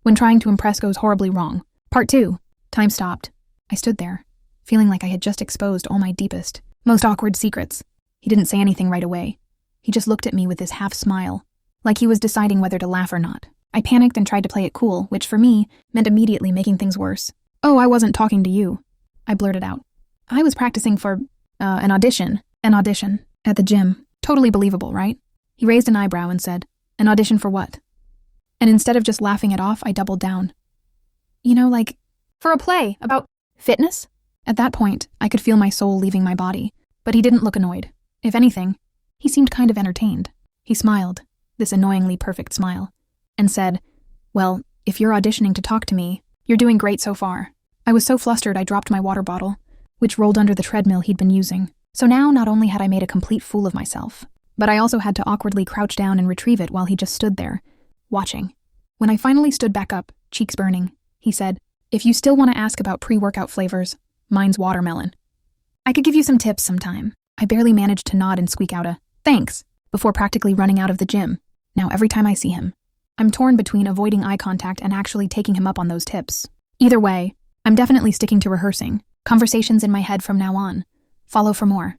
when trying to impress goes horribly wrong. Part 2. Time stopped. I stood there, feeling like I had just exposed all my deepest, most awkward secrets. He didn't say anything right away. He just looked at me with his half smile, like he was deciding whether to laugh or not. I panicked and tried to play it cool, which for me meant immediately making things worse. "Oh, I wasn't talking to you," I blurted out. "I was practicing for, an audition." "An audition? At the gym. Totally believable, right?" He raised an eyebrow and said, "An audition for what?" And instead of just laughing it off, I doubled down. "You know, like, for a play about fitness?" At that point, I could feel my soul leaving my body, but he didn't look annoyed. If anything, he seemed kind of entertained. He smiled, this annoyingly perfect smile, and said, "Well, if you're auditioning to talk to me, you're doing great so far." I was so flustered I dropped my water bottle, which rolled under the treadmill he'd been using. So now not only had I made a complete fool of myself, but I also had to awkwardly crouch down and retrieve it while he just stood there, watching. When I finally stood back up, cheeks burning, he said, "If you still want to ask about pre-workout flavors, mine's watermelon. I could give you some tips sometime." I barely managed to nod and squeak out a, "Thanks," before practically running out of the gym. Now every time I see him, I'm torn between avoiding eye contact and actually taking him up on those tips. Either way, I'm definitely sticking to rehearsing. Conversations in my head from now on. Follow for more.